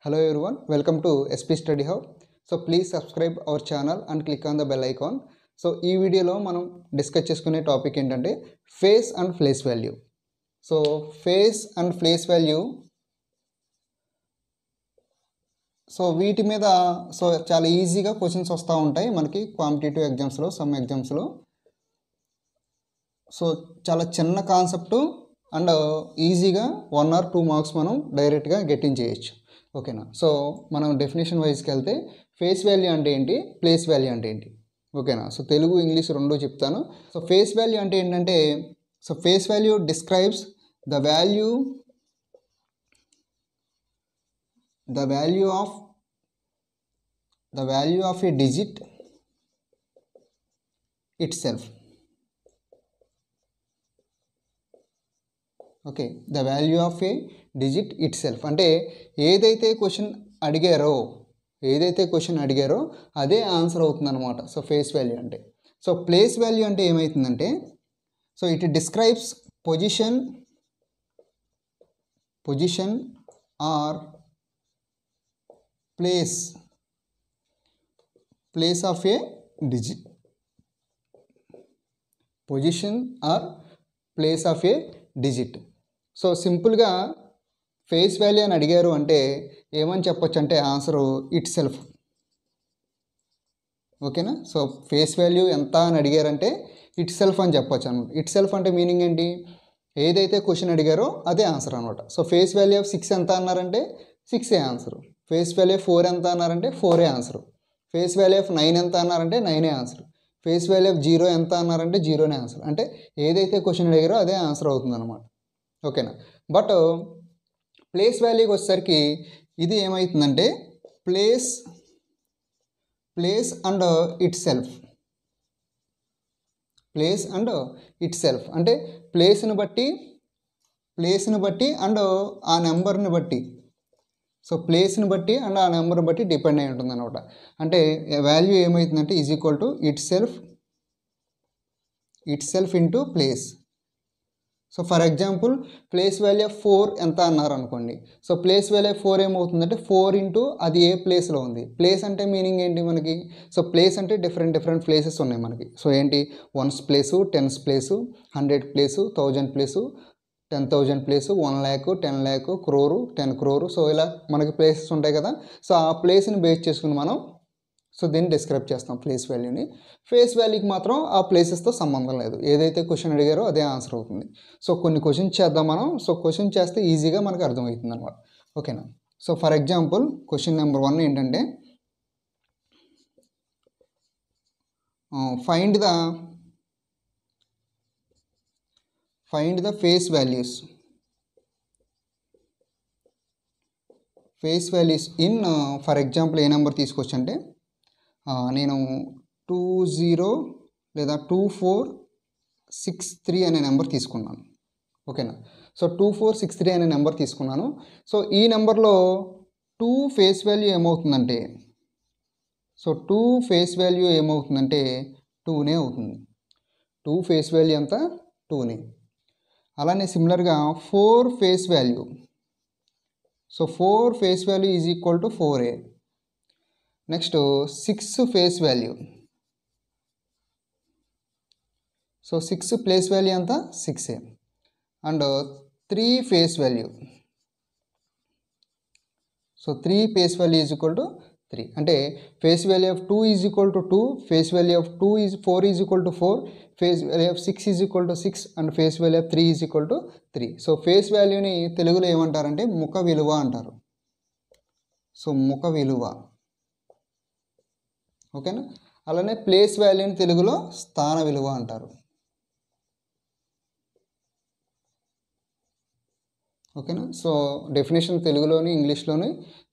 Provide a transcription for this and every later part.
Hello everyone, welcome to SP Study Hub. So please subscribe our channel and click on the bell icon. So ఈ వీడియోలో మనం discuss చేసుకునే topic ఏంటంటే face and place value. So face and place value so వీటి మీద చాలా ఈజీగా questions వస్తూ ఉంటాయి మనకి కాంపిటేటివ్ ఎగ్జామ్స్లో, సమ్ ఎగ్జామ్స్లో. సో చాలా చిన్న కాన్సెప్ట్ అండ్ ఈజీగా 1 or 2 మార్క్స్ మనం డైరెక్ట్గా గెట్టింగ్ చేయొచ్చు. ఓకేనా. సో మనం డెఫినేషన్ వైజ్కి వెళ్తే ఫేస్ వాల్యూ అంటే ఏంటి, ప్లేస్ వాల్యూ అంటే ఏంటి, ఓకేనా. సో తెలుగు ఇంగ్లీష్ రెండూ చెప్తాను. సో ఫేస్ వాల్యూ అంటే ఏంటంటే, so face value describes the value of a digit itself. Okay, the value of a digit itself అంటే ఏదైతే క్వశ్చన్ అడిగారో అదే ఆన్సర్ అవుతుంది అనమాట. సో ఫేస్ వాల్యూ అంటే. సో ప్లేస్ వాల్యూ అంటే ఏమవుతుందంటే, so it describes position or place of a digit. Position or place of a digit. So సింపుల్గా ఫేస్ వాల్యూ అని అడిగారు అంటే ఏమని చెప్పొచ్చు అంటే ఆన్సరు ఇట్ సెల్ఫ్. ఓకేనా. సో ఫేస్ వాల్యూ ఎంత అని అడిగారంటే ఇట్ సెల్ఫ్ అని చెప్పొచ్చు అనమాట. ఇట్ సెల్ఫ్ అంటే మీనింగ్ ఏంటి, ఏదైతే క్వశ్చన్ అడిగారో అదే ఆన్సర్ అనమాట. సో ఫేస్ వాల్యూ ఆఫ్ 6 ఎంత అన్నారంటే 6 ఆన్సరు. ఫేస్ వాల్యూ ఆఫ్ 4 ఎంత అన్నారంటే 4 ఆన్సరు. ఫేస్ వాల్యూ ఆఫ్ 9 ఎంత అన్నారంటే 9 ఆన్సర్. ఫేస్ వాల్యూ ఆఫ్ 0 ఎంత అన్నారంటే 0 ఆన్సర్. అంటే ఏదైతే క్వశ్చన్ అడిగారో అదే ఆన్సర్ అవుతుంది అనమాట. ఓకేనా. బట్ ప్లేస్ వాల్యూకి వచ్చేసరికి ఇది ఏమవుతుందంటే place and it self. Place and it self అంటే ప్లేస్ని బట్టి అండ్ ఆ నెంబర్ని బట్టి. సో ప్లేస్ని బట్టి అండ్ ఆ నెంబర్ని బట్టి డిపెండ్ అయి ఉంటుంది అనమాట. అంటే వాల్యూ ఏమవుతుందంటే is equal to it self into place. So for example place value of 4 ఎంత అన్నారు అనుకోండి. సో ప్లేస్ వాల్యూ ఆఫ్ 4 ఏమవుతుందంటే 4 ఇంటూ అది ఏ ప్లేస్లో ఉంది. ప్లేస్ అంటే మీనింగ్ ఏంటి మనకి, సో ప్లేస్ అంటే డిఫరెంట్ ప్లేసెస్ ఉన్నాయి మనకి. సో ఏంటి, 1's place, 10's place, 100 place, 1000 place, 10,000 place, 1 lakh, 10 lakh, crore, 10 crore. So ఇలా మనకి ప్లేసెస్ ఉంటాయి కదా. సో ఆ ప్లేస్ని బేస్ చేసుకుని మనం సో దీన్ని డిస్క్రైబ్ చేస్తాం ప్లేస్ వాల్యూని. ఫేస్ వాల్యూకి మాత్రం ఆ ప్లేసెస్తో సంబంధం లేదు, ఏదైతే క్వశ్చన్ అడిగారో అదే ఆన్సర్ అవుతుంది. సో కొన్ని క్వశ్చన్స్ చేద్దాం మనం. సో క్వశ్చన్ చేస్తే ఈజీగా మనకు అర్థమవుతుంది అనమాట. ఓకేనా. So for example question number 1 ఏంటంటే find the face values in for example A number తీసుకోవచ్చు అంటే నేను 20 లేదా 2463 అనే నెంబర్ తీసుకున్నాను. ఓకేనా. సో 2463 అనే నెంబర్ తీసుకున్నాను. సో ఈ నెంబర్లో 2 ఫేస్ వాల్యూ ఏమవుతుందంటే 2నే అవుతుంది. 2 ఫేస్ వాల్యూ ఎంత, 2నే. అలానే సిమిలర్గా 4 face value. So 4 face value is equal to 4a. Next 6 face value. So 6 place value ఎంత, 6a. And 3 face value. So 3 face value is equal to 3. అంటే face value of 2 is equal to 2, face value of 4 is equal to 4, face value of 6 is equal to 6 and face value of 3 is equal to 3. So face వాల్యూని తెలుగులో ఏమంటారంటే ముఖ విలువ అంటారు. So ముఖ విలువ. ఓకేనా. అలానే ప్లేస్ వాల్యూని తెలుగులో స్థాన విలువ అంటారు. ఓకేనా. సో డెఫినేషన్ తెలుగులోని ఇంగ్లీష్లోని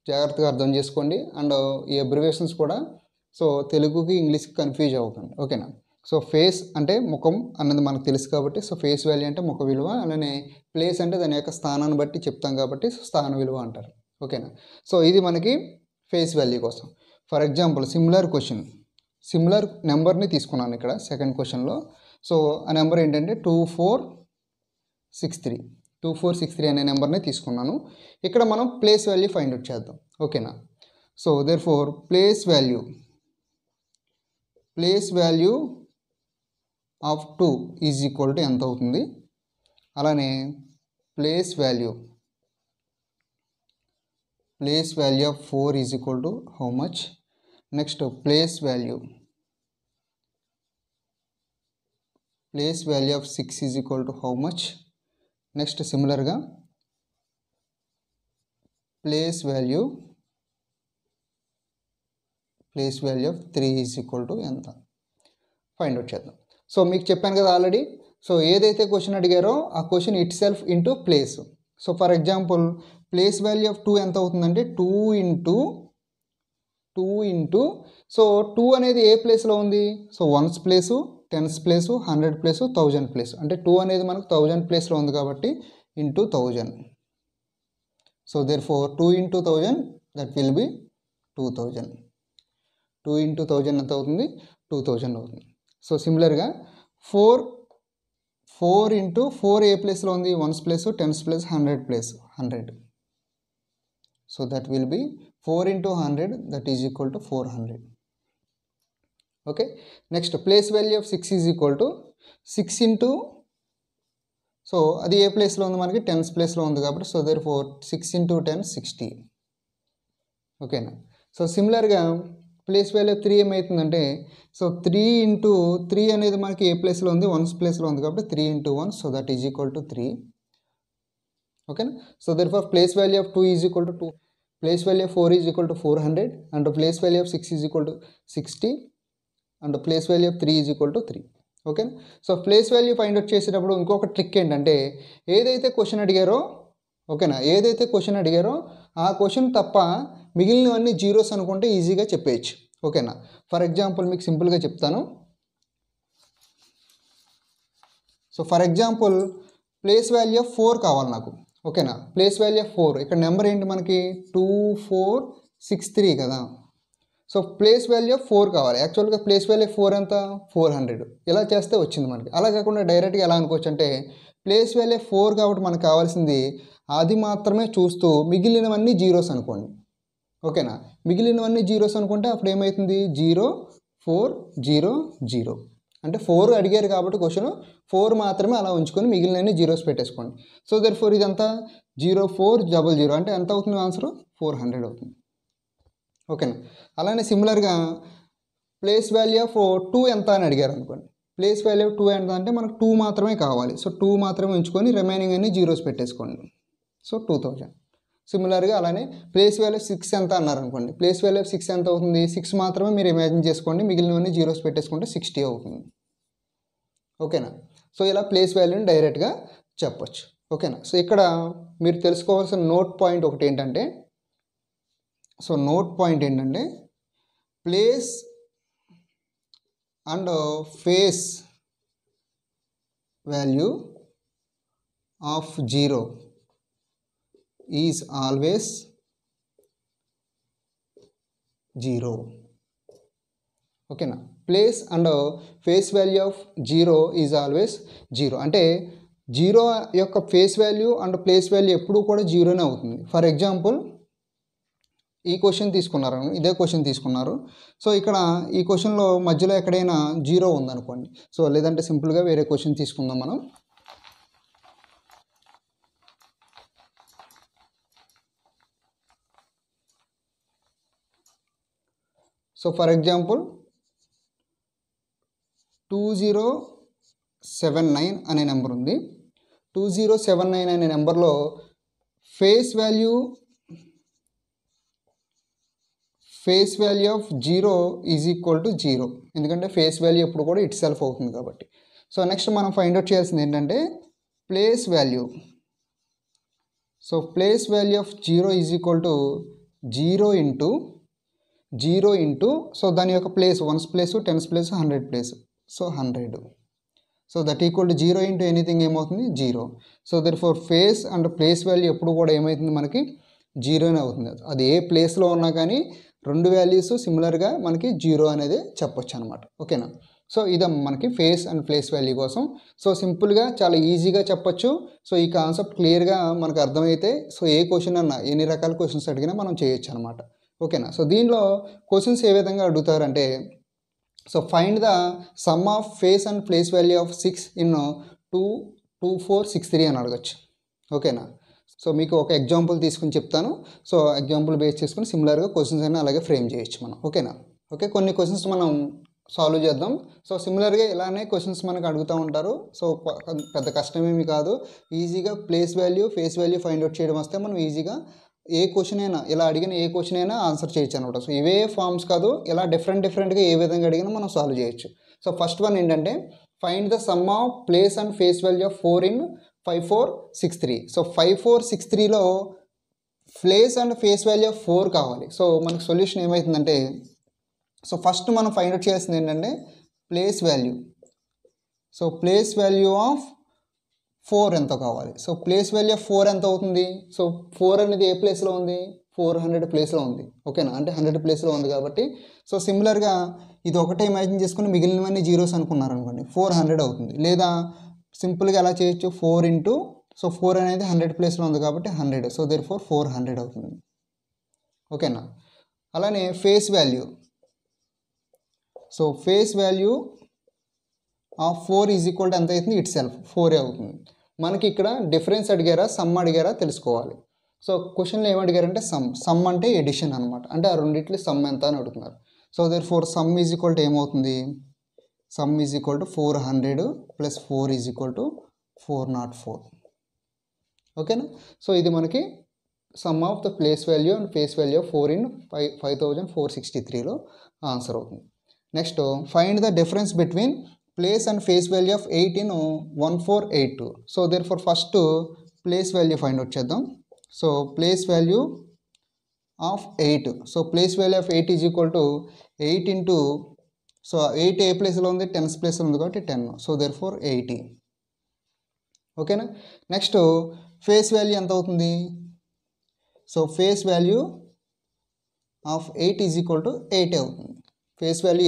జాగ్రత్తగా అర్థం చేసుకోండి. అండ్ ఈ అబ్రివేషన్స్ కూడా సో తెలుగుకి ఇంగ్లీష్కి కన్ఫ్యూజ్ అవుతుంది. ఓకేనా. సో ఫేస్ అంటే ముఖం అన్నది మనకు తెలుసు కాబట్టి సో ఫేస్ వాల్యూ అంటే ముఖ విలువ. అలానే ప్లేస్ అంటే దాని యొక్క స్థానాన్ని బట్టి చెప్తాం కాబట్టి స్థాన విలువ అంటారు. ఓకేనా. సో ఇది మనకి ఫేస్ వాల్యూ కోసం. ఫర్ ఎగ్జాంపుల్ సిమిలర్ నెంబర్ని తీసుకున్నాను ఇక్కడ సెకండ్ క్వశ్చన్లో. సో ఆ నెంబర్ ఏంటంటే 2463. 2463 అనే నెంబర్ని తీసుకున్నాను. ఇక్కడ మనం ప్లేస్ వాల్యూ ఫైండ్ అవుట్ చేద్దాం. ఓకేనా? So therefore place value of 2 is equal to ఎంత అవుతుంది? అలానే place value of 4 is equal to how much? Next place value of 6 is equal to how much? Next సిమిలర్గా place value of 3 is equal to ఎంత? Find out చేద్దాం. So మీకు చెప్పాను కదా already. So ఏదైతే క్వశ్చన్ అడిగారో ఆ question itself into place. So for example place value of 2 ఎంత అవుతుందంటే 2 ఇంటూ సో 2 అనేది ఏ ప్లేస్లో ఉంది? So 1s place, 10s place, 100 place, 1000 place. అంటే 2 అనేది మనకు 1000 ప్లేస్లో ఉంది కాబట్టి into 1000. So therefore 2 into 1000 that will B 2000. 2 into 1000 ఎంత అవుతుంది? 2000 అవుతుంది. సో సిమిలర్గా 4 into 4 ఏ ప్లేస్లో ఉంది? 1s place, 10s place, 100 place 100. So that will B 4 into 100 that is equal to 400. Okay. Next place value of 6 is equal to 6 into so అది ఏ ప్లేస్లో ఉంది? మనకి 10s ప్లేస్లో ఉంది కాబట్టి సో దేర్ఫోర్ 6 into 10 60. ఓకేనా? సో సిమిలర్గా ప్లేస్ వాల్యూ ఆఫ్ 3 ఏమవుతుందంటే సో 3 into 3 అనేది మనకి ఏ ప్లేస్లో ఉంది? 1s ప్లేస్లో ఉంది కాబట్టి 3 into 1 so that is equal to 3. ఓకేనా? So therefore place value of 2 is equal to 2. Place value of 4 is equal to 400 and place value of 6 is equal to 60 and place value of 3 is equal to 3. ఓకేనా? So place value find out చేసేటప్పుడు ఇంకొక trick ఏంటంటే ఏదైతే question అడిగారో ఓకేనా, ఏదైతే question అడిగారో ఆ question తప్ప మిగిలినవన్నీ జీరోస్ అనుకుంటే ఈజీగా చెప్పేయచ్చు. ఓకేనా? ఫర్ ఎగ్జాంపుల్ మీకు సింపుల్గా చెప్తాను. So for example place value of 4 కావాలి నాకు. ఓకేనా? ప్లేస్ వాల్యూ ఆఫ్ 4 ఇక్కడ నెంబర్ ఏంటి మనకి? 2463 కదా. సో ప్లేస్ వాల్యూ ఆఫ్ 4 కావాలి. యాక్చువల్గా ప్లేస్ వాల్యూ ఆఫ్ 4 ఎంత? 400. ఇలా చేస్తే వచ్చింది మనకి. అలా కాకుండా డైరెక్ట్గా ఎలా అనుకోవచ్చు అంటే ప్లేస్ వాల్యూ ఆఫ్ 4 కాబట్టి మనకు కావాల్సింది అది మాత్రమే చూస్తూ మిగిలినవన్నీ జీరోస్ అనుకోండి. ఓకేనా? మిగిలినవన్నీ జీరోస్ అనుకుంటే అప్పుడు ఏమవుతుంది? 0 4 0 0 అంటే 4 అడిగారు కాబట్టి క్వశ్చన్ 4 మాత్రమే అలా ఉంచుకొని మిగిలినవన్నీ జీరోస్ పెట్టేసుకోండి. సో దేర్ఫోర్ ఇదంతా 0400 అంటే ఎంత అవుతుంది ఆన్సర్? 400 అవుతుంది. ఓకేనా? అలానే సిమిలర్గా ప్లేస్ వాల్యూ ఆఫ్ 2 ఎంత అని అడిగారు అనుకోండి. ప్లేస్ వాల్యూ ఆఫ్ 2 ఎంత అంటే మనకు 2 మాత్రమే కావాలి. సో 2 మాత్రమే ఉంచుకొని రిమైనింగ్ అన్ని జీరోస్ పెట్టేసుకోండి. సో 2000. సిమిలర్గా అలానే ప్లేస్ వాల్యూ 6 ఎంత అన్నారు అనుకోండి. ప్లేస్ వాల్యూ 6 ఎంత అవుతుంది? 6 మాత్రమే మీరు ఇమాజిన్ చేసుకోండి, మిగిలినవన్నీ జీరోస్ పెట్టేసుకుంటే 60 అవుతుంది. ఓకేనా? సో ఇలా ప్లేస్ వాల్యూని డైరెక్ట్గా చెప్పొచ్చు. ఓకేనా? సో ఇక్కడ మీరు తెలుసుకోవాల్సిన నోట్ పాయింట్ ఒకటి ఏంటంటే place and face value of 0 is always 0. ఓకేనా? Place and face value of 0 is always 0 అంటే 0 యొక్క face value and place value ఎప్పుడూ కూడా 0నే అవుతుంది. ఫర్ ఎగ్జాంపుల్ ఈ క్వశ్చన్ తీసుకున్నారు, ఇదే క్వశ్చన్ తీసుకున్నారు. సో ఇక్కడ ఈ క్వశ్చన్లో మధ్యలో ఎక్కడైనా 0 ఉందనుకోండి. సో లేదంటే సింపుల్గా వేరే క్వశ్చన్ తీసుకుందాం మనం. సో ఫర్ ఎగ్జాంపుల్ 2079 అనే నెంబర్ ఉంది. 2079 అనే నెంబర్లో face value of 0 is equal to 0. ఎందుకంటే ఫేస్ వాల్యూ ఎప్పుడు కూడా ఇట్ సెల్ఫ్ అవుతుంది కాబట్టి. సో నెక్స్ట్ మనం ఫైండ్ అవుట్ చేయాల్సింది ఏంటంటే place value. So place value of 0 is equal to 0 into so దాని యొక్క place 1s place, 10s place, 100 place. So 100. So that equal to 0 into anything ఏమవుతుంది? 0. So therefore face and place value ఎప్పుడు కూడా ఏమవుతుంది మనకి? 0నే అవుతుంది. అది ఏ ప్లేస్లో ఉన్నా కానీ రెండు వాల్యూస్ సిమిలర్గా మనకి 0 అనేది చెప్పొచ్చు అనమాట. ఓకేనా? సో ఇది మనకి ఫేస్ అండ్ ప్లేస్ వాల్యూ కోసం. సో సింపుల్గా చాలా ఈజీగా చెప్పొచ్చు. సో ఈ కాన్సెప్ట్ క్లియర్గా మనకు అర్థమైతే సో ఏ క్వశ్చన్ అన్నా ఎన్ని రకాల క్వశ్చన్స్ అడిగినా మనం చేయొచ్చు అనమాట. ఓకేనా. సో దీనిలో క్వశ్చన్స్ ఏ విధంగా అడుగుతారంటే so find the sum of face and place value of 6 in 2, 2, 4, 6, 3 అని అడగచ్చు. ఓకేనా. సో మీకు ఒక ఎగ్జాంపుల్ తీసుకుని చెప్తాను. సో ఎగ్జాంపుల్ బేస్ చేసుకుని సిమిలర్గా క్వశ్చన్స్ అన్నీ అలాగే ఫ్రేమ్ చేయొచ్చు మనం. ఓకేనా. ఓకే, కొన్ని క్వశ్చన్స్ మనం సాల్వ్ చేద్దాం. సో సిమిలర్గా ఇలానే క్వశ్చన్స్ మనకు అడుగుతూ ఉంటారు. సో పెద్ద కష్టమేమి కాదు. ఈజీగా place value face value find out చేయడం వస్తే మనం ఈజీగా ఏ క్వశ్చన్ అయినా ఇలా అడిగిన ఏ క్వశ్చన్ అయినా ఆన్సర్ చేయొచ్చు అనమాట. సో ఇవే ఫార్మ్స్ కాదు, ఇలా డిఫరెంట్గా ఏ విధంగా అడిగినా మనం సాల్వ్ చేయొచ్చు. సో ఫస్ట్ వన్ ఏంటంటే find the sum of place and face value of 4 in 5, 4, 6, 3. So 5, 4, 6, 3లో place and face value of 4 కావాలి. సో మనకు సొల్యూషన్ ఏమవుతుందంటే సో ఫస్ట్ మనం ఫైండ్ అవుట్ చేయాల్సింది ఏంటంటే place value. So place value of 4 ఎంత కావాలి. సో ప్లేస్ వాల్యూ ఆఫ్ 4 ఎంత అవుతుంది. సో 4 అనేది ఏ ప్లేస్లో ఉంది, 400 ప్లేస్లో ఉంది. ఓకేనా, అంటే 100 ప్లేస్లో ఉంది కాబట్టి సో సిమిలర్గా ఇది ఒకటే ఇమాజిన్ చేసుకుని మిగిలినవన్నీ జీరోస్ అనుకున్నారనుకోండి 400 అవుతుంది. లేదా సింపుల్గా ఎలా చేయొచ్చు 4 into సో 4 అనేది 100 ప్లేస్లో ఉంది కాబట్టి 100. సో దేర్ఫోర్ 400 అవుతుంది. ఓకేనా. అలానే face value. So face value of 4 is equal to ఎంత అవుతుంది, ఇట్ సెల్ఫ్ 4 అవుతుంది. మనకి ఇక్కడ డిఫరెన్స్ అడిగారా సమ్ అడిగారా తెలుసుకోవాలి. సో క్వశ్చన్లో ఏమడిగారంటే సమ్ అంటే ఎడిషన్ అనమాట. అంటే ఆ రెండిట్లు సమ్ ఎంత అని అడుగుతున్నారు. So therefore sum is equal to ఏమవుతుంది, sum is equal to 400 plus 4 is equal to 404. ఓకేనా. సో ఇది మనకి sum of the place value and face value of 4 in 5463లో ఆన్సర్ అవుతుంది. Next find the difference between place and face value of 8 in 1482. So therefore first place value find out చేద్దాం. So place value of 8. So place value of 8 is equal to 8 into so 8 ఏ ప్లేస్లో ఉంది, 10th ప్లేస్లో ఉంది కాబట్టి 10. So therefore 80. ఓకేనా. Next face value ఎంత అవుతుంది. So face value of 8 is equal to 8 అవుతుంది. ఫేస్ వాల్యూ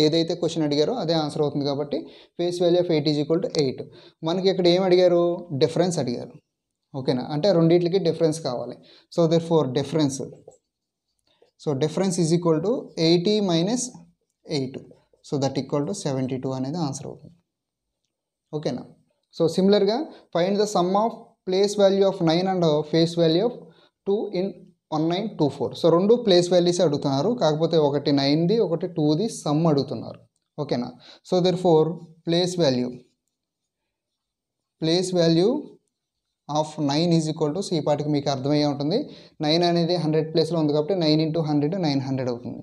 ఏదైతే క్వశ్చన్ అడిగారో అదే ఆన్సర్ అవుతుంది కాబట్టి face value of 8 is equal to 8. మనకి ఇక్కడ ఏం అడిగారు, డిఫరెన్స్ అడిగారు. ఓకేనా, అంటే రెండింటికి డిఫరెన్స్ కావాలి. So therefore difference. So difference is equal to 80 minus 8. So that equal to 72 అనేది ఆన్సర్ అవుతుంది. ఓకేనా. సో సిమిలర్గా find the sum of place value of 9 and face value of 2 in 1924. So రెండు ప్లేస్ వాల్యూస్ అడుగుతున్నారు, కాకపోతే ఒకటి 9ది ఒకటి 2ది సమ్ అడుగుతున్నారు. ఓకేనా. So therefore place value of 9 is equal to, so ఈ పాటికి మీకు అర్థమయ్యే ఉంటుంది 9 అనేది 100 ప్లేస్లో ఉంది కాబట్టి 9 into 100 900 అవుతుంది.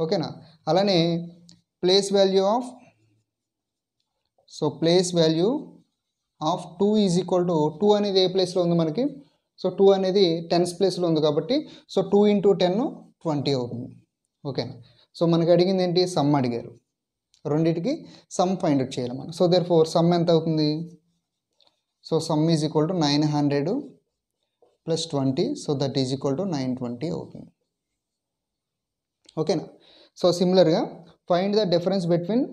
ఓకేనా. అలానే place value of 2 is equal to 2 అనేది ఏ ప్లేస్లో ఉంది మనకి. సో 2 అనేది 10th ప్లేస్లో ఉంది కాబట్టి సో 2 into 10 20 అవుతుంది. ఓకేనా. సో మనకి అడిగింది ఏంటి, సమ్ అడిగారు. రెండింటికి సమ్ ఫైండ్ అవుట్ చేయాలి మనం. సో దేర్ఫోర్ సమ్ ఎంత అవుతుంది. So some is equal to 900 plus 20. So that is equal to 920 అవుతుంది. ఓకేనా. సో సిమిలర్గా find the difference between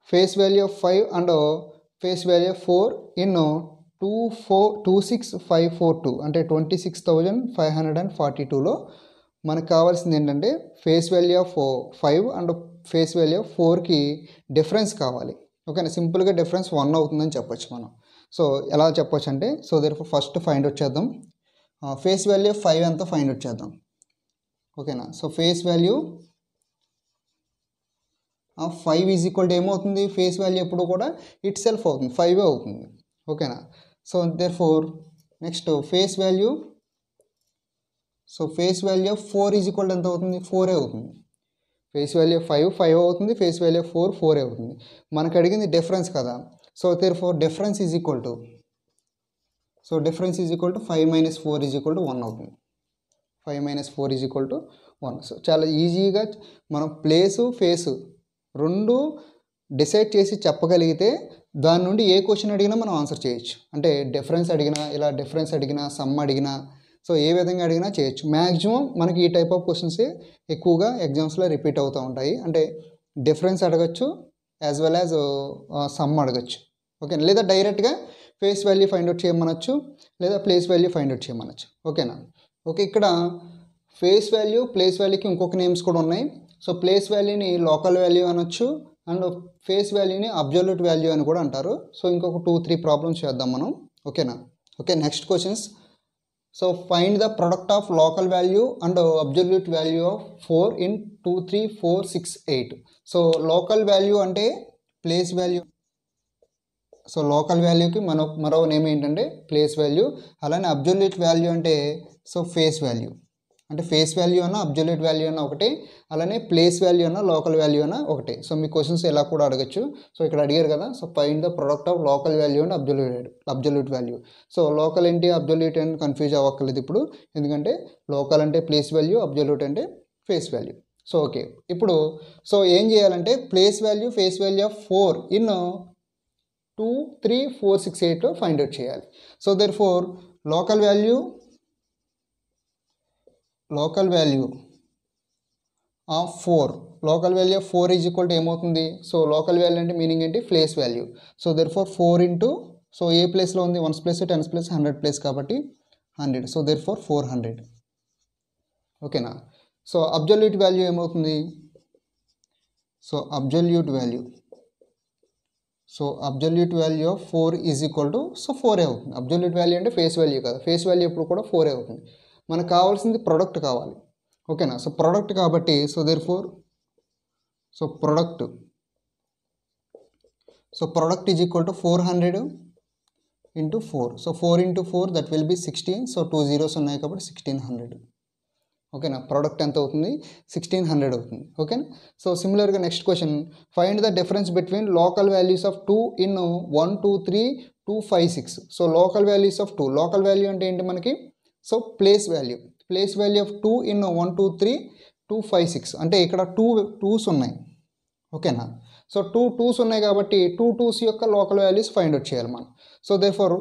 face value of 5 and face value of 4 in 26542 అంటే 26,542లో మనకు కావాల్సింది ఏంటంటే face value of 5 and face value of 4కి difference కావాలి. ఓకేనా. సింపుల్గా డిఫరెన్స్ 1 అవుతుందని చెప్పొచ్చు మనం. సో ఎలా చెప్పొచ్చు అంటే so therefore first find out చేద్దాం. ఫేస్ వాల్యూ ఆఫ్ 5 ఎంత ఫైండ్ అవుట్ చేద్దాం. ఓకేనా. So face value of 5 is equal to ఏమవుతుంది, ఫేస్ వాల్యూ ఎప్పుడు కూడా ఇట్ సెల్ఫ్ అవుతుంది, 5 అవుతుంది. ఓకేనా. So therefore next face value of 4 is equal to ఎంత అవుతుంది, 4 అవుతుంది. ఫేస్ వాల్యూ ఆఫ్ 5 అవుతుంది, ఫేస్ వాల్యూ ఆఫ్ 4 అవుతుంది. మనకు అడిగింది డిఫరెన్స్ కదా. So therefore difference is equal to 5 minus 4 is equal to 1 అవుతుంది. 5 minus 4 is equal to 1. So చాలా ఈజీగా మనం ప్లేసు ఫేసు రెండు డిసైడ్ చేసి చెప్పగలిగితే దాని నుండి ఏ క్వశ్చన్ అడిగినా మనం ఆన్సర్ చేయొచ్చు. అంటే డిఫరెన్స్ అడిగినా, ఇలా డిఫరెన్స్ అడిగినా, సమ్ అడిగినా, సో ఏ విధంగా అడిగినా చేయొచ్చు. మ్యాక్సిమం మనకి ఈ టైప్ ఆఫ్ క్వశ్చన్సే ఎక్కువగా ఎగ్జామ్స్లో రిపీట్ అవుతూ ఉంటాయి. అంటే డిఫరెన్స్ అడగచ్చు, యాజ్ వెల్ యాజ్ సమ్ అడగచ్చు. ఓకేనా, లేదా డైరెక్ట్గా ఫేస్ వాల్యూ ఫైండ్ అవుట్ చేయమనొచ్చు, లేదా ప్లేస్ వాల్యూ ఫైండ్ అవుట్ చేయమనొచ్చు. ఓకేనా. ఓకే, ఇక్కడ ఫేస్ వాల్యూ ప్లేస్ వాల్యూకి ఇంకొక నేమ్స్ కూడా ఉన్నాయి. సో ప్లేస్ వాల్యూని లోకల్ వాల్యూ అనొచ్చు, అండ్ ఫేస్ వాల్యూని అబ్జల్యూట్ వాల్యూ అని కూడా అంటారు. సో ఇంకొక 2-3 ప్రాబ్లమ్స్ చేద్దాం మనం. ఓకేనా. Okay, next questions. So find the product of local value and absolute value of 4 in 2, 3, 4, 6, 8. So local value అంటే ప్లేస్ వాల్యూ. సో లోకల్ వాల్యూకి మరో నేమ్ ఏంటంటే ప్లేస్ వాల్యూ. అలానే అబ్జల్యూట్ వాల్యూ అంటే సో ఫేస్ వాల్యూ. అంటే face value అన్న absolute value అన్న ఒకటే, అలానే ప్లేస్ వాల్యూ అన్న లోకల్ వాల్యూ అన్న ఒకటే. సో మీ క్వశ్చన్స్ ఎలా కూడా అడగచ్చు. సో ఇక్కడ అడిగారు కదా, so find the product of local value and absolute value. So local ఏంటి అబ్జల్యూట్ అని కన్ఫ్యూజ్ అవ్వక్కర్లేదు ఇప్పుడు, ఎందుకంటే లోకల్ అంటే ప్లేస్ వాల్యూ, అబ్జల్యూట్ అంటే ఫేస్ వాల్యూ. సో ఓకే, ఇప్పుడు సో ఏం చేయాలంటే place value face value of 4 in 2, 3, 4, 6, 8 find out చేయాలి. So therefore local value of 4 is equal to ఏమవుతుంది. సో లోకల్ వాల్యూ అంటే మీనింగ్ ఏంటి, place value. So therefore 4 into so ఏ ప్లేస్లో ఉంది, 1's place, 10's place, 100 place కాబట్టి 100. So therefore 400. ఓకేనా. So absolute value ఏమవుతుంది, so absolute value of 4 is equal to so 4 అవుతుంది. అబ్జల్యూట్ వాల్యూ అంటే ఫేస్ వాల్యూ కదా, ఫేస్ వాల్యూ ఎప్పుడు కూడా 4 అవుతుంది. మనకు కావాల్సింది ప్రొడక్ట్ కావాలి. ఓకేనా. సో ప్రొడక్ట్ కాబట్టి so therefore so product is equal to 400 into 4. So 4 into 4 that will be 16. So 2 zeros ఉన్నాయి కాబట్టి 1600. ఓకేనా. ప్రోడక్ట్ ఎంత అవుతుంది, 1600 అవుతుంది. ఓకేనా. సో సిమిలర్గా next question, find the difference between local values of 2 in 1, 2, 3, 2, 5, 6. So local values of 2, local value అంటే ఏంటి మనకి, so place value of 2 in 1, 2, 3, 2, 5, 6. అంటే ఇక్కడ 2 2's ఉన్నాయి. ఓకేనా. సో 2 2's ఉన్నాయి కాబట్టి 2 2's యొక్క లోకల్ వాల్యూస్ ఫైండ్ అవుట్ చేయాలి మనం. సో దేర్ఫోర్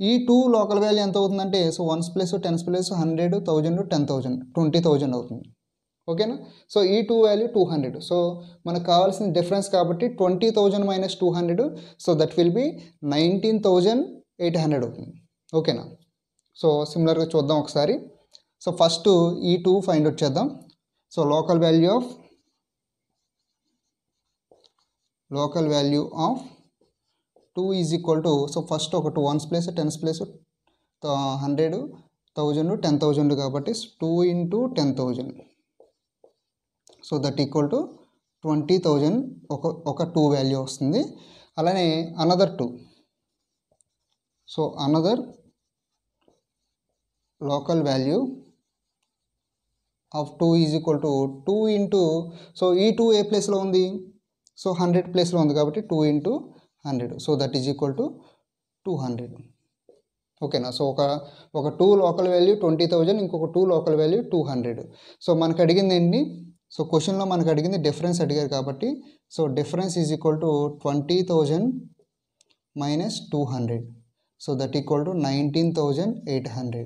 ఈ 2 లోకల్ వాల్యూ ఎంత అవుతుందంటే so 1's place, 10's place, 100, 1000, 10,000, 20,000 అవుతుంది. ఓకేనా. సో ఈ 2 వాల్యూ 200. సో మనకు కావాల్సిన డిఫరెన్స్ కాబట్టి 20,000 - 200. సో దట్ విల్ బి 19,800 అవుతుంది. ఓకేనా. సో సిమిలర్గా చూద్దాం ఒకసారి. సో ఫస్ట్ ఈ 2 ఫైండ్ అవుట్ చేద్దాం. So local value of 2 is equal to so first ఒక 1's ప్లేస్, 10's ప్లేస్, 100, 1000, 10,000 కాబట్టి 2 into 10,000. So that equal to 20,000 ఒక 2 వాల్యూ వస్తుంది. అలానే another 2. So another local value of 2 is equal to 2 into so ఈ 2 ఏ ప్లేస్లో ఉంది, so 100 ప్లేస్లో ఉంది కాబట్టి 2 into 100. So that is equal to 200. ఓకేనా. సో ఒక 2 లోకల్ వాల్యూ 20,000, ఇంకొక 2 లోకల్ వాల్యూ 200. సో మనకు అడిగింది ఏంటి, సో క్వశ్చన్లో మనకు అడిగింది డిఫరెన్స్ అడిగారు కాబట్టి so difference is equal to 20,000 - 200. So that equal to 19,800.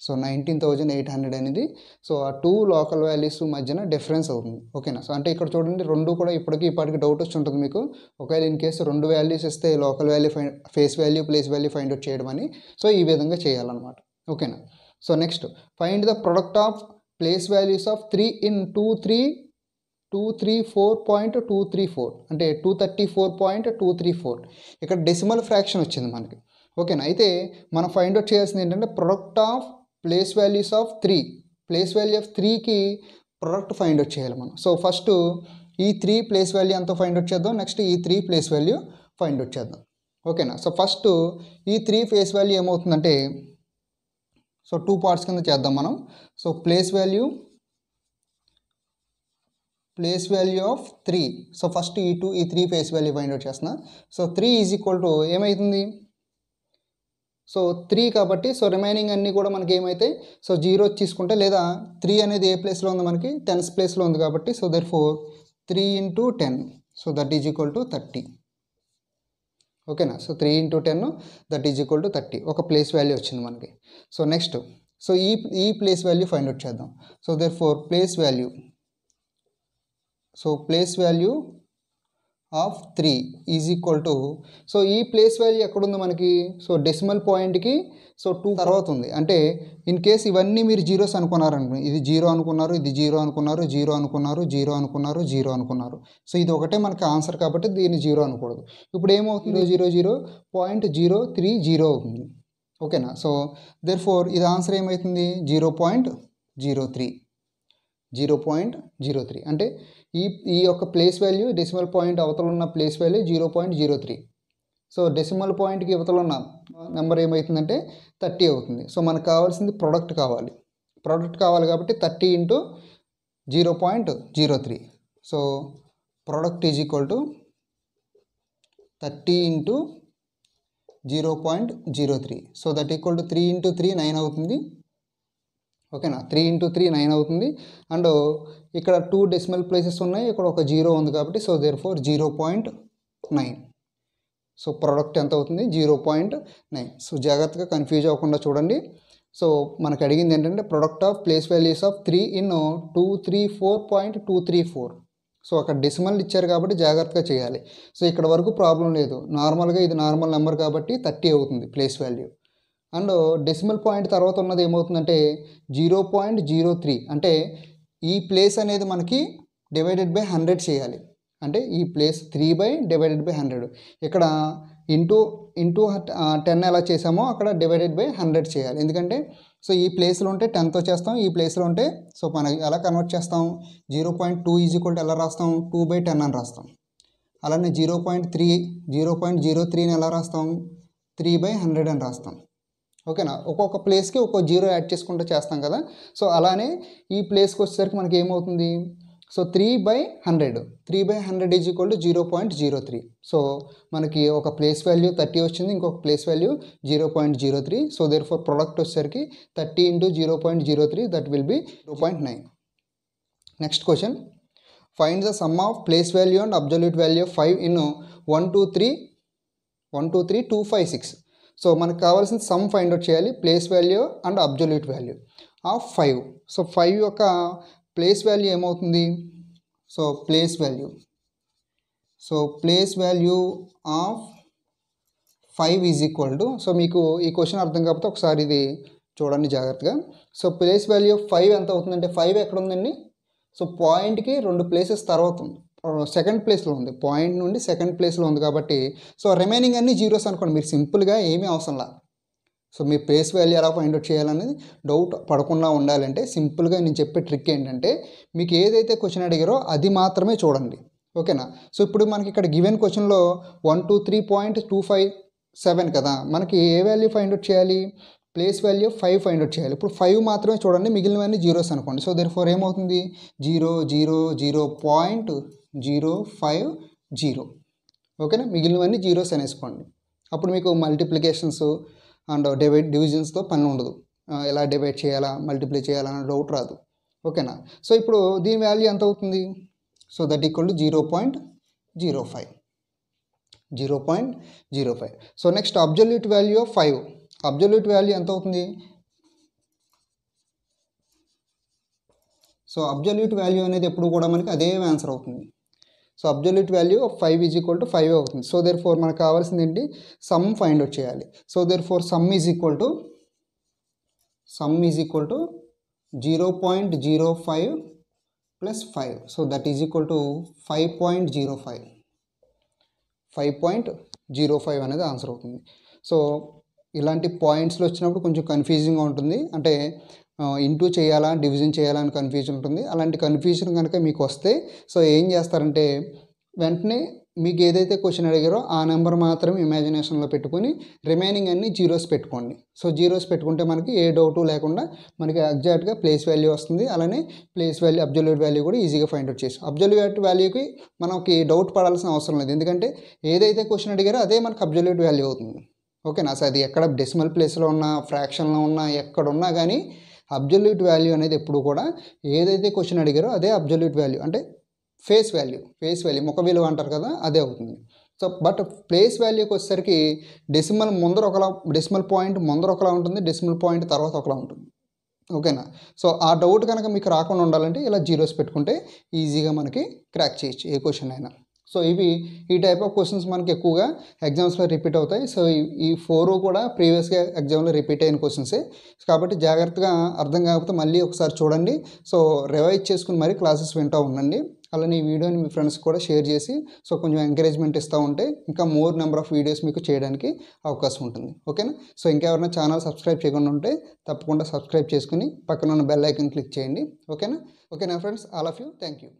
So 19,800 అనేది సో ఆ 2 లోకల్ వాల్యూస్ మధ్యన డిఫరెన్స్ అవుతుంది. ఓకేనా. సో అంటే ఇక్కడ చూడండి, రెండు కూడా ఇప్పటికి డౌట్ వచ్చి ఉంటుంది మీకు, ఒకవేళ ఇన్ కేసు 2 వాల్యూస్ ఇస్తే local value face value place value find out చేయడం అని, సో ఈ విధంగా చేయాలన్నమాట. ఓకేనా. So next find the product of place values of 3 in 234.234. అంటే 234.234. ఇక్కడ డెసిమల్ ఫ్రాక్షన్ వచ్చింది మనకి. ఓకేనా. అయితే మనం ఫైండ్ అవుట్ చేయాల్సింది ఏంటంటే product of place values of 3. Place value of 3కి ప్రొడక్ట్ ఫైండ్ అవుట్ చేయాలి మనం. సో ఫస్ట్ ఈ 3 ప్లేస్ వాల్యూ ఎంతో ఫైండ్ అవుట్ చేద్దాం, నెక్స్ట్ ఈ 3 ప్లేస్ వాల్యూ ఫైండ్ అవుట్ చేద్దాం. ఓకేనా. సో ఫస్ట్ ఈ 3 ప్లేస్ వాల్యూ ఏమవుతుందంటే సో 2 పార్ట్స్ కింద చేద్దాం మనం. So place value of 3. So first ఈ 3 ప్లేస్ వాల్యూ ఫైండ్ అవుట్ చేస్తున్నా. సో 3 ఈజ్ ఈక్వల్ టు ఏమవుతుంది, సో 3 కాబట్టి సో రిమైనింగ్ అన్నీ కూడా మనకి ఏమైతాయి, సో 0 తీసుకుంటే, లేదా 3 అనేది ఏ ప్లేస్లో ఉంది మనకి 10's ప్లేస్లో ఉంది కాబట్టి so therefore 3 into 10. So that is equal to 30. ఓకేనా. So 3 into 10 that is equal to 30. ఒక ప్లేస్ వాల్యూ వచ్చింది మనకి. సో నెక్స్ట్ సో ఈ ప్లేస్ వాల్యూ ఫైండ్ అవుట్ చేద్దాం. So therefore place value of 3 is equal to, so ఈ place value ఎక్కడుంది మనకి, so decimal పాయింట్కి సో 2 తర్వాత ఉంది. అంటే ఇన్ కేస్ ఇవన్నీ మీరు జీరోస్ అనుకున్నారనుకో, ఇది 0 అనుకున్నారు, ఇది 0 అనుకున్నారు, 0 అనుకున్నారు, 0 అనుకున్నారు, 0 అనుకున్నారు. సో ఇది ఒకటే మనకి ఆన్సర్ కాబట్టి దీన్ని 0 అనకూడదు. ఇప్పుడు ఏమవుతుంది, 0.030 అవుతుంది. ఓకేనా. సో దేర్ఫోర్ ఇది ఆన్సర్ ఏమవుతుంది, 0.03 అంటే ఈ యొక్క ప్లేస్ వాల్యూ డెసిమల్ పాయింట్ అవతల ఉన్న ప్లేస్ వాల్యూ 0.03. సో డెసిమల్ పాయింట్కి ఇవతల ఉన్న నెంబర్ ఏమవుతుందంటే 30 అవుతుంది. సో మనకు కావాల్సింది ప్రొడక్ట్ కావాలి కాబట్టి 30 into 0.03. So product is equal to 30 into 0.03. So that equal to 3 into 3 9 అవుతుంది. ఓకేనా. 3 ఇంటూ 3 9 అవుతుంది. అండ్ ఇక్కడ 2 డెసిమల్ ప్లేసెస్ ఉన్నాయి, ఇక్కడ ఒక 0 ఉంది కాబట్టి సో దేర్ఫోర్ 0.9. సో ప్రోడక్ట్ ఎంత అవుతుంది, 0.9. సో జాగ్రత్తగా కన్ఫ్యూజ్ అవ్వకుండా చూడండి. సో మనకు అడిగింది ఏంటంటే product of place values of 3 in 234.234. So అక్కడ డెసిమల్ ఇచ్చారు కాబట్టి జాగ్రత్తగా చేయాలి. సో ఇక్కడ వరకు ప్రాబ్లం లేదు, నార్మల్గా ఇది నార్మల్ నెంబర్ కాబట్టి 30 అవుతుంది place value. And decimal point తర్వాత ఉన్నది ఏమవుతుందంటే 0.03. అంటే ఈ ప్లేస్ అనేది మనకి డివైడెడ్ బై 100 చేయాలి. అంటే ఈ ప్లేస్ 3/100. ఇక్కడ ఇంటూ 10 ఎలా చేసామో అక్కడ డివైడెడ్ బై 100 చేయాలి. ఎందుకంటే సో ఈ ప్లేస్లో ఉంటే 10తో చేస్తాం, ఈ ప్లేస్లో ఉంటే సో మనం ఎలా కన్వర్ట్ చేస్తాం, 0.2 ఈజ్ ఈక్వల్ టు ఎలా రాస్తాం, 2/10 అని రాస్తాం. అలానే 0.03ని ఎలా రాస్తాం, 3/100 అని రాస్తాం. ఓకేనా. ఒక్కొక్క ప్లేస్కి ఒక్కొక్క 0 యాడ్ చేసుకుంటూ చేస్తాం కదా. సో అలానే ఈ ప్లేస్కి వచ్చేసరికి మనకి ఏమవుతుంది, so 3/100 is equal to 0.03. So మనకి ఒక ప్లేస్ వాల్యూ 30 వచ్చింది, ఇంకొక place value 0.03. So therefore product వచ్చేసరికి 30 into 0.03 that will B 0.9. Next question, find the sum of place value and absolute value of 5 in 1 2 3 2 5 6. So మనకు కావాల్సిన సమ్ ఫైండ్ అవుట్ చేయాలి, place value and absolute value of 5. So 5 యొక్క place value ఏమవుతుంది, so place value of 5 is equal to, so మీకు ఈ question అర్థం కాకపోతే ఒకసారి ఇది చూడండి జాగ్రత్తగా. సో ప్లేస్ వాల్యూ ఆఫ్ 5 ఎంత అవుతుందంటే 5 ఎక్కడ ఉందండి, సో పాయింట్కి 2 ప్లేసెస్ తర్వాత ఉంది, సెకండ్ ప్లేస్లో ఉంది, పాయింట్ నుండి సెకండ్ ప్లేస్లో ఉంది కాబట్టి సో రిమైనింగ్ అన్ని జీరోస్ అనుకోండి. మీరు సింపుల్గా ఏమీ అవసరంలా, సో మీ ప్లేస్ వాల్యూ ఎలా ఫైండ్ అవుట్ చేయాలనేది డౌట్ పడకుండా ఉండాలంటే సింపుల్గా నేను చెప్పే ట్రిక్ ఏంటంటే మీకు ఏదైతే క్వశ్చన్ అడిగారో అది మాత్రమే చూడండి. ఓకేనా. సో ఇప్పుడు మనకి ఇక్కడ గివెన్ క్వశ్చన్లో 123.257 కదా, మనకి ఏ వాల్యూ ఫైండ్ అవుట్ చేయాలి, ప్లేస్ వాల్యూ 5 ఫైండ్ అవుట్ చేయాలి. ఇప్పుడు 5 మాత్రమే చూడండి, మిగిలినవన్నీ జీరోస్ అనుకోండి. సో దేర్ఫోర్ ఏమవుతుంది, 0.050. ఓకేనా. మిగిలినవన్నీ జీరోస్ అనేసుకోండి. అప్పుడు మీకు మల్టిప్లికేషన్స్ అండ్ డివిజన్స్తో పని ఉండదు, ఎలా డివైడ్ చేయాలా మల్టిప్లై చేయాలన్న డౌట్ రాదు. ఓకేనా. సో ఇప్పుడు దీని వాల్యూ ఎంత అవుతుంది, so that equal to 0.05. So next absolute value of 5, absolute value ఎంత అవుతుంది, సో అబ్జల్యూట్ వాల్యూ అనేది ఎప్పుడు కూడా మనకి అదే ఆన్సర్ అవుతుంది. So absolute value of 5 is equal to 5 అవుతుంది. సో దేర్ఫోర్ మనకు కావాల్సింది ఏంటి, సమ్ ఫైండ్ అవుట్ చేయాలి. So therefore sum is equal to 0.05 plus 5. So that is equal to 5.05 అనేది ఆన్సర్ అవుతుంది. సో ఇలాంటి పాయింట్స్లో వచ్చినప్పుడు కొంచెం కన్ఫ్యూజింగ్గా ఉంటుంది, అంటే ఇంటూ చేయాలా డివిజన్ చేయాలా అని కన్ఫ్యూజన్ ఉంటుంది. అలాంటి కన్ఫ్యూజన్ కనుక మీకు వస్తే సో ఏం చేస్తారంటే వెంటనే మీకు ఏదైతే క్వశ్చన్ అడిగారో ఆ నెంబర్ మాత్రం ఇమాజినేషన్లో పెట్టుకొని రిమైనింగ్ అన్ని జీరోస్ పెట్టుకోండి. సో జీరోస్ పెట్టుకుంటే మనకి ఏ డౌటు లేకుండా మనకి ఎగ్జాక్ట్గా ప్లేస్ వాల్యూ వస్తుంది. అలానే ప్లేస్ వాల్యూ అబ్జల్యూట్ వాల్యూ కూడా ఈజీగా ఫైండ్ అవుట్ చేసాం. అబ్జల్యూట్ వాల్యూకి మనకి డౌట్ పడాల్సిన అవసరం లేదు, ఎందుకంటే ఏదైతే క్వశ్చన్ అడిగారో అదే మనకు అబ్జల్యూట్ వాల్యూ అవుతుంది. ఓకేనా. సో అది ఎక్కడ డెసిమల్ ప్లేస్లో ఉన్నా ఫ్రాక్షన్లో ఉన్నా ఎక్కడున్నా కానీ అబ్జల్యూట్ వాల్యూ అనేది ఎప్పుడు కూడా ఏదైతే క్వశ్చన్ అడిగారో అదే అబ్జల్యూట్ వాల్యూ, అంటే ఫేస్ వాల్యూ ముఖ విలువ అంటారు కదా, అదే అవుతుంది. సో బట్ ప్లేస్ వాల్యూకి వచ్చేసరికి డెసిమల్ పాయింట్ ముందర ఒకలా ఉంటుంది, డెసిమల్ పాయింట్ తర్వాత ఒకలా ఉంటుంది. ఓకేనా. సో ఆ డౌట్ కనుక మీకు రాకుండా ఉండాలంటే ఇలా జీరోస్ పెట్టుకుంటే ఈజీగా మనకి క్రాక్ చేయొచ్చు ఏ క్వశ్చన్ అయినా. సో ఇవి ఈ టైప్ ఆఫ్ క్వశ్చన్స్ మనకి ఎక్కువగా ఎగ్జామ్స్లో రిపీట్ అవుతాయి. సో ఈ 4 కూడా ప్రీవియస్గా ఎగ్జామ్లో రిపీట్ అయిన క్వశ్చన్సే. కాబట్టి జాగ్రత్తగా అర్థం కాకపోతే మళ్ళీ ఒకసారి చూడండి. సో రివైజ్ చేసుకుని మరి క్లాసెస్ వింటూ ఉండండి. అలానే ఈ వీడియోని మీ ఫ్రెండ్స్ కూడా షేర్ చేసి సో కొంచెం ఎంకరేజ్మెంట్ ఇస్తూ ఉంటే ఇంకా మోర్ నెంబర్ ఆఫ్ వీడియోస్ మీకు చేయడానికి అవకాశం ఉంటుంది. ఓకేనా? సో ఇంకెవరైనా ఛానల్ సబ్స్క్రైబ్ చేయకుండా ఉంటే తప్పకుండా సబ్స్క్రైబ్ చేసుకుని పక్కన ఉన్న బెల్ ఐకాన్ క్లిక్ చేయండి. ఓకేనా? ఓకేనా friends, all of you, thank you.